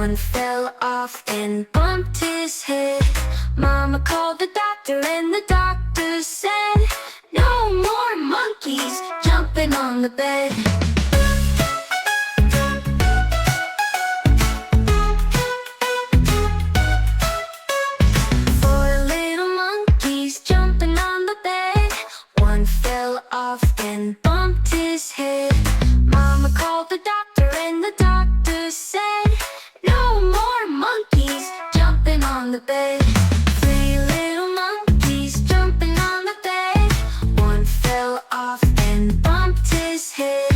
One fell off and bumped his head. Mama called the doctor and the doctor said, "No more monkeys jumping on the bed." Four little monkeys jumping on the bed. One fell off and bumped his head. Mama called the doctor and the doctor said, "No more monkeys jumping on the bed." Three little monkeys jumping on the bed. One fell off and bumped his head.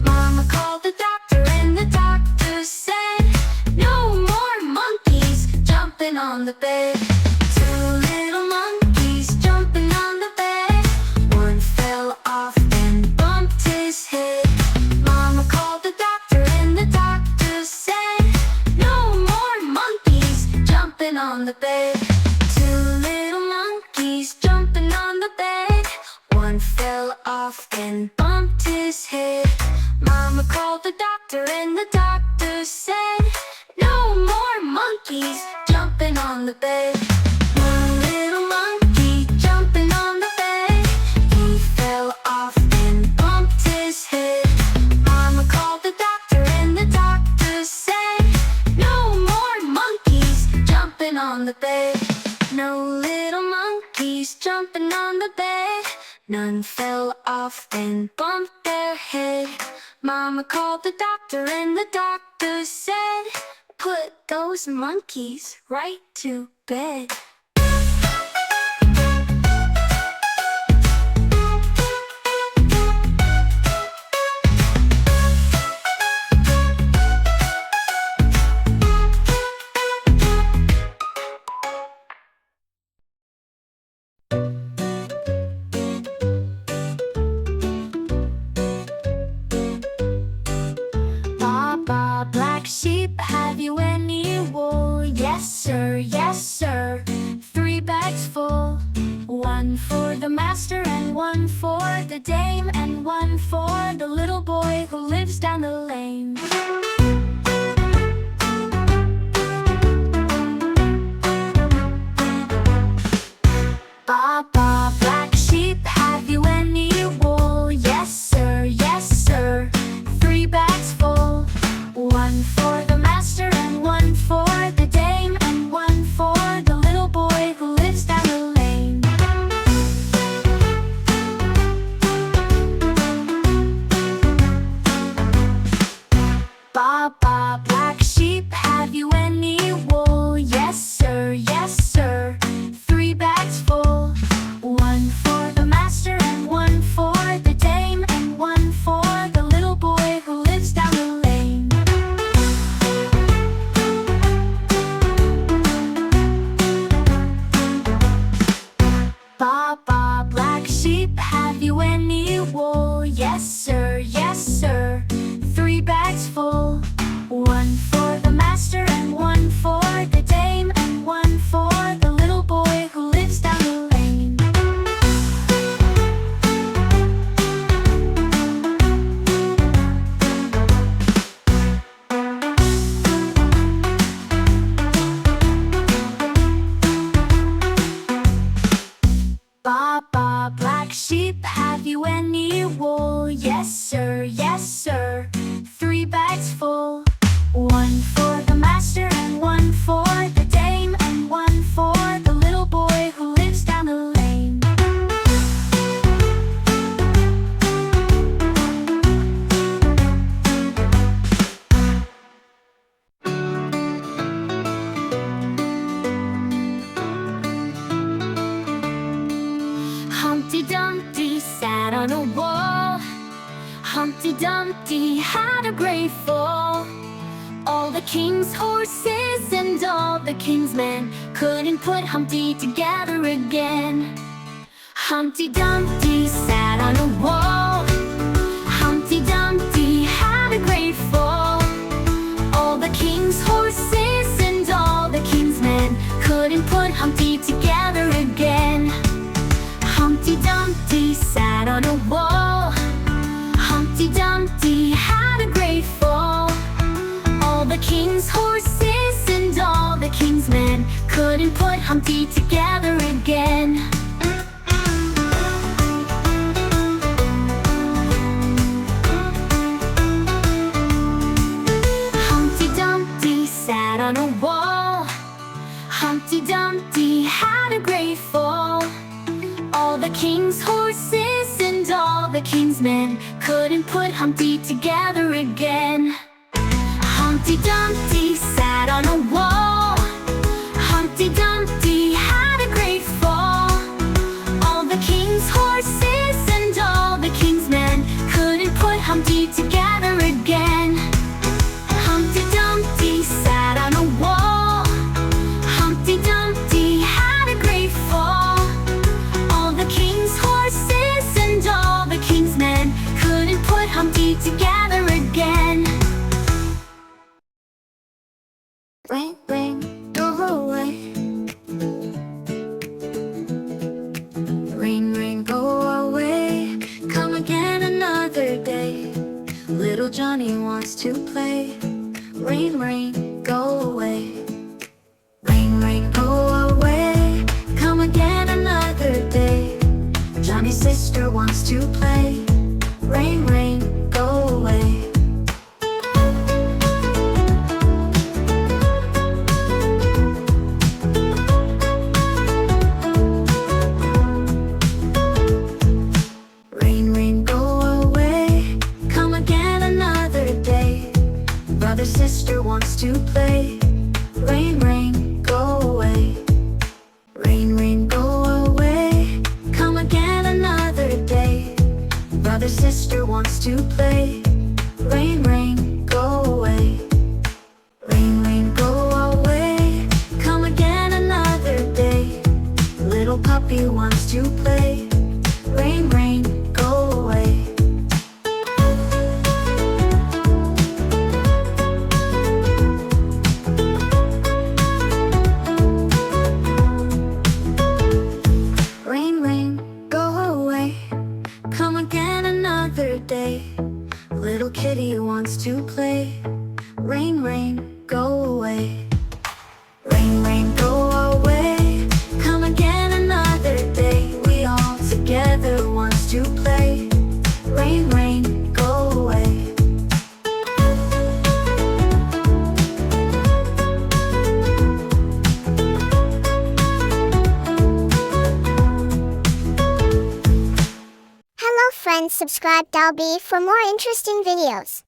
Mama called the doctor and the doctor said, "No more monkeys jumping on the bed." Two little monkeys jumping on the bed. One fell off and bumped his head. Mama called the doctor and the doctor said, "No more monkeys jumping on the bed." Two little monkeys jumping on the bed. One fell off and bumped his head. Mama called the doctor and the doctor said, "No more monkeys jumping on the bed." One little monkey jumping on the bed. He fell off and bumped his head. Mama called the doctor and the doctor said, "No more monkeys jumping on the bed." No little monkeys jumping on the bed. None fell off and bumped their head. Mama called the doctor and the doctor said, "Put those monkeys right to bed." Baa Baa Black Sheep, have you any wool? Yes sir, yes sir, 3 bags full. One for the master and one for the dame, and one for the little boy who lives down the lane. Baa Baa Black Sheep, have you any wool? Yes sir, yes sir, 3 bags full. One for the master and one for the dame, and one for the little boy who lives down the lane. Baa Baa Black Sheep, have you any wool? Yes sir, yes sir, 3 bags full. One for the master and one for the dame, and one for the little boy who lives down the lane. Baa Baa Black Sheep, have you any wool? Yes sir, yes sir, 3 bags full. One for the master and one for the dame, and one for the little boy who lives down the lane. Baa Baa Black Sheep, have you any wool? Yes sir, yes sir, 3 bags full. One for the master and one for the dame, and one for the little boy who lives down the lane. Humpty Dumpty sat on a wall. Humpty Dumpty had a great fall. All the king's horses and all the king's men couldn't put Humpty together again. Humpty Dumpty sat on a wall. Humpty Dumpty had a great fall. All the king's horses and all the king's men couldn't put Humpty together again. Humpty Dumpty sat on a wall. Humpty Dumpty had a great fall. All the king's horses king's men couldn't put Humpty together again. Humpty Dumpty sat on a wall. Humpty Dumpty had a great fall. All the king's horses and all the king's men couldn't put Humpty together again. Humpty Dumpty sat on a wall. Humpty Dumpty had a great fall. All the king's horses and all the king's men couldn't put Humpty together again. Humpty Dumpty sat on a wall. Humpty Dumpty had a great fall. All the king's horses and all the king's men couldn't put Humpty together again. Ring, ring, go away. Ring, ring, go away. Come again another day. Little Johnny wants to play. Ring, ring, go away. Ring, ring, go away. Come again another day. Johnny's sister wants to play. Ring, ring, go away. Ring, ring, go away. Come again another day. Brother, sister wants to play. Ring, ring, go away. Ring, ring, go away. Come again another day. Brother, sister wants to play. Ring, ring, go away. Ring, ring, go away. Come again another day. Little puppy wants to play. Ring, ring, go away. Ring, ring, go away. Come again another day. Little kitty wants to play. Ring, ring, go away. Ring, ring, go away. Come again another day. We all together wants to play. Ring, ring, go away. Hello friends, subscribe Baa Baa for more interesting videos.